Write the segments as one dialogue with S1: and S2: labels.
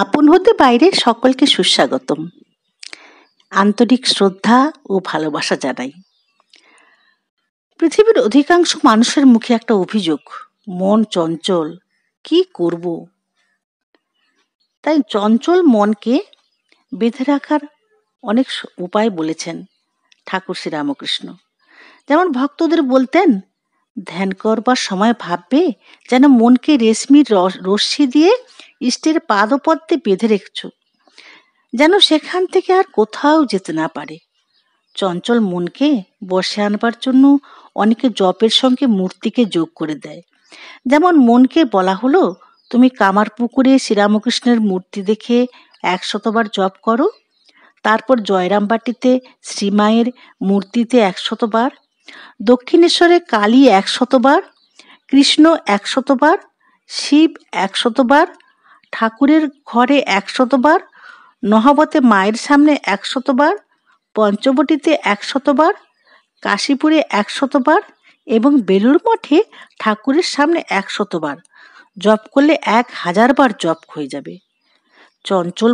S1: আপন হতে বাইরে সকলকে সুস্বাগতম। আন্তরিক শ্রদ্ধা ও ভালোবাসা জানাই। পৃথিবীর অধিকাংশ মানুষের মুখে একটা অভিযোগ, মন চঞ্চল, কি করব। তাই চঞ্চল মনকে বেঁধে রাখার অনেক উপায় বলেছেন ঠাকুর শ্রীরামকৃষ্ণ। যেমন ভক্তদের বলতেন, ধ্যান করবার সময় ভাববে যেন মনকে রেশমির রশ্মি দিয়ে ইষ্টের পাদপদ্মে বেঁধে রেখেছ, যেন সেখান থেকে আর কোথাও যেতে না পারে। চঞ্চল মনকে বশে আনবার জন্য অনেকে জপের সঙ্গে মূর্তিকে যোগ করে দেয়। যেমন মনকে বলা হলো, তুমি কামার পুকুরে শ্রীরামকৃষ্ণের মূর্তি দেখে 100বার জপ করো, তারপর জয়রামবাটিতে শ্রীমায়ের মূর্তিতে 100বার, দক্ষিণেশ্বরে কালী 100বার, কৃষ্ণ 100বার, শিব 100বার, ঠাকুরের ঘরে 100বার, নহবতে মায়ের সামনে 100বার, পঞ্চবটিতে 100বার, কাশীপুরে 100বার এবং বেলুড় মঠে ঠাকুরের সামনে 100বার জপ করলে 1000 বার জপ হয়ে যাবে। চঞ্চল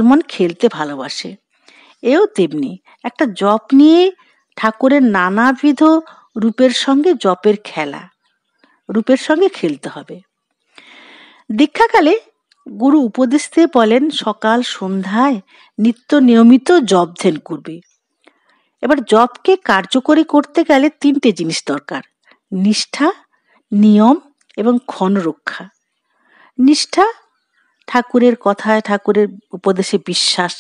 S1: মন খেলতে ভালোবাসে। এও তেমনি একটা জপ নিয়ে ঠাকুরের নানাবিধ রূপের সঙ্গে জপের খেলা, রূপের সঙ্গে খেলতে হবে। দীক্ষাকালে গুরু উপদেশ দিয়ে বলেন, সকাল সন্ধ্যায় নিত্য নিয়মিত জপ ধ্যান করবে। এবার জপকে কার্যকরী করতে গেলে 3টে জিনিস দরকার: নিষ্ঠা, নিয়ম এবং ক্ষণ রক্ষা। নিষ্ঠা, ঠাকুরের কথায় ঠাকুরের উপদেশে বিশ্বাস,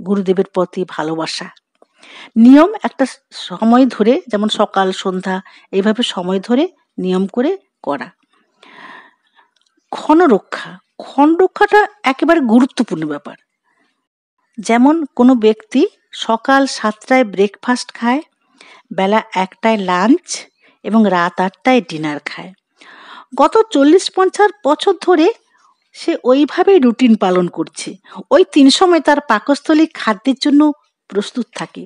S1: গুরুদেবের প্রতি ভালোবাসা। নিয়ম, একটা সময় ধরে, যেমন সকাল সন্ধ্যা এইভাবে সময় ধরে নিয়ম করে করা। ক্ষণ রক্ষা, ক্ষণ রক্ষাটা একেবারে গুরুত্বপূর্ণ ব্যাপার। যেমন কোনো ব্যক্তি সকাল 7টায় ব্রেকফাস্ট খায়, বেলা 1টায় লাঞ্চ এবং রাত 8টায় ডিনার খায়। গত 40-50 বছর ধরে সে ওইভাবেই রুটিন পালন করছে। ওই 3 সময় তার পাকস্থলী খাদ্যের জন্য প্রস্তুত থাকে।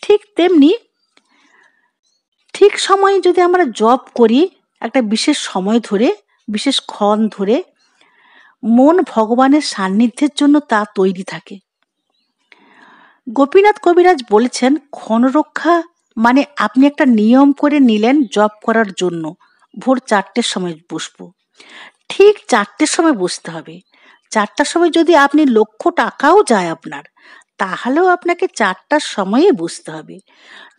S1: ঠিক তেমনি ঠিক সময়ে যদি আমরা জপ করি, একটা বিশেষ সময় ধরে, বিশেষ ক্ষণ ধরে, মন ভগবানের সান্নিধ্যের জন্য তা তৈরি থাকে। গোপীনাথ কবিরাজ বলেছেন, ক্ষণ রক্ষা মানে আপনি একটা নিয়ম করে নিলেন জপ করার জন্য ভোর 4টের সময় বসবো। ঠিক 4টের সময় বসতে হবে। 4টার সময় যদি আপনি 1,00,000 টাকাও যায় আপনার, তাহলেও আপনাকে 4টার সময়ে বসতে হবে।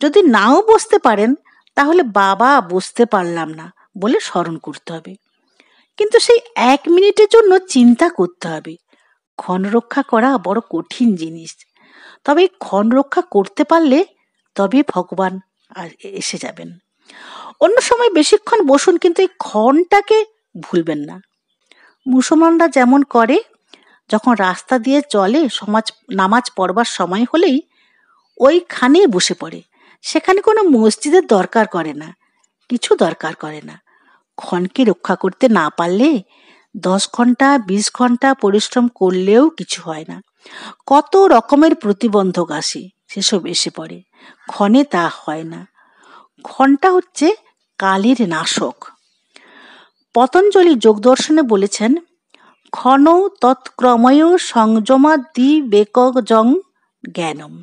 S1: যদি নাও বসতে পারেন, তাহলে বাবা বসতে পারলাম না বলে স্মরণ করতে হবে। কিন্তু সেই 1 মিনিটের জন্য চিন্তা করতে হবে। ক্ষণ রক্ষা করা বড় কঠিন জিনিস। তবে ক্ষণ রক্ষা করতে পারলে তবে ভগবান এসে যাবেন। অন্য সময় বেশিক্ষণ বসুন, কিন্তু এই ক্ষণটাকে ভুলবেন না। মুসলমানরা যেমন করে, যখন রাস্তা দিয়ে চলে, নামাজ পড়বার সময় হলেই ওইখানেই বসে পড়ে। সেখানে কোনো মসজিদের দরকার করে না, কিছু দরকার করে না। ক্ষণকে রক্ষা করতে না পারলে 10 ঘন্টা 20 ঘন্টা পরিশ্রম করলেও কিছু হয় না। কত রকমের প্রতিবন্ধক আসে, সেসব এসে পড়ে। ক্ষণে তা হয় না। ক্ষণটা হচ্ছে কালের নাশক। পতঞ্জলি যোগদর্শনে বলেছেন, ক্ষণ তৎক্রময় সংযমাদি বেকজং জ্ঞানম।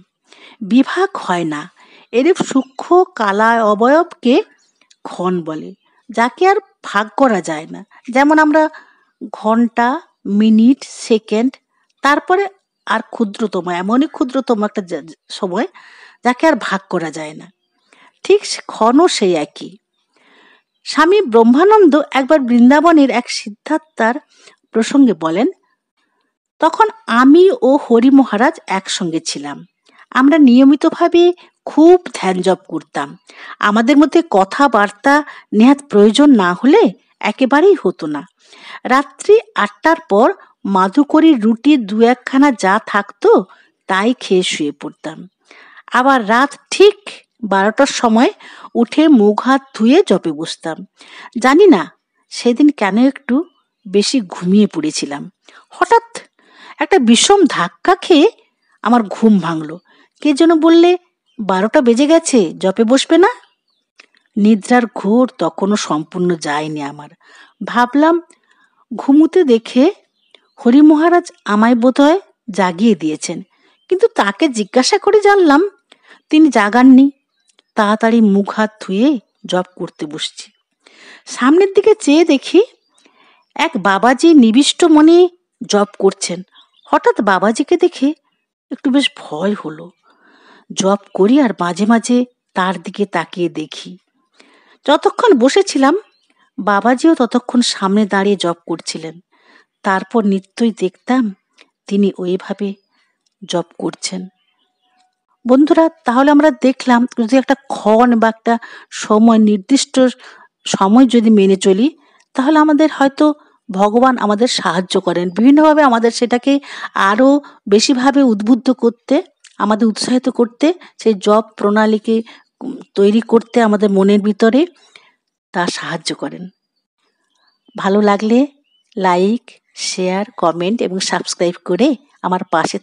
S1: বিভাগ হয় না, এরূপ সূক্ষ্ম কালায় অবয়বকে ক্ষণ বলে, যাকে আর ভাগ করা যায় না। যেমন আমরা ঘন্টা, মিনিট, সেকেন্ড, তারপরে আর ক্ষুদ্রতম, এমনই ক্ষুদ্রতম একটা সময় যাকে আর ভাগ করা যায় না। ঠিক ক্ষণও সেই একই। স্বামী ব্রহ্মানন্দ একবার বৃন্দাবনের এক সিদ্ধার্থার প্রসঙ্গে বলেন, তখন আমি ও হরি মহারাজ একসঙ্গে ছিলাম। আমরা নিয়মিতভাবে খুব ধ্যান জপ করতাম। আমাদের মধ্যে কথাবার্তা নেহাত প্রয়োজন না হলে একেবারেই হতো না। রাত্রি 8টার পর মাধুকরীর রুটি 2-1খানা যা থাকতো তাই খেয়ে শুয়ে পড়তাম। আবার রাত ঠিক 12টার সময় উঠে মুখ হাত ধুয়ে জপে বসতাম। জানি না সেদিন কেন একটু বেশি ঘুমিয়ে পড়েছিলাম। হঠাৎ একটা বিষম ধাক্কা খেয়ে আমার ঘুম ভাঙলো। কে যেন বললে, 12টা বেজে গেছে, জপে বসবে না? নিদ্রার ঘোর তখনও সম্পূর্ণ যায়নি আমার। ভাবলাম ঘুমুতে দেখে হরি মহারাজ আমায় বোধহয় জাগিয়ে দিয়েছেন, কিন্তু তাকে জিজ্ঞাসা করে জানলাম তিনি জাগাননি। তাড়াতাড়ি মুখ হাত ধুয়ে জপ করতে বসছি। সামনের দিকে চেয়ে দেখি এক বাবাজি নিবিষ্ট মনে জপ করছেন। হঠাৎ বাবাজিকে দেখে একটু বেশ ভয় হলো। জপ করি আর মাঝে মাঝে তার দিকে তাকিয়ে দেখি। যতক্ষণ বসেছিলাম বাবাজিও ততক্ষণ সামনে দাঁড়িয়ে জপ করছিলেন। তারপর নিত্যই দেখতাম তিনি ওইভাবে জপ করছেন। বন্ধুরা, তাহলে আমরা দেখলাম যদি একটা ক্ষণ বা একটা সময়, নির্দিষ্ট সময় যদি মেনে চলি, তাহলে আমাদের হয়তো ভগবান আমাদের সাহায্য করেন বিভিন্নভাবে, আমাদের সেটাকে আরও বেশিভাবে উদ্বুদ্ধ করতে, আমাদের উৎসাহিত করতে, সেই জপ প্রণালীকে তৈরি করতে আমাদের মনের ভিতরে তা সাহায্য করেন। ভালো লাগলে লাইক, শেয়ার, কমেন্ট এবং সাবস্ক্রাইব করে আমার পাশে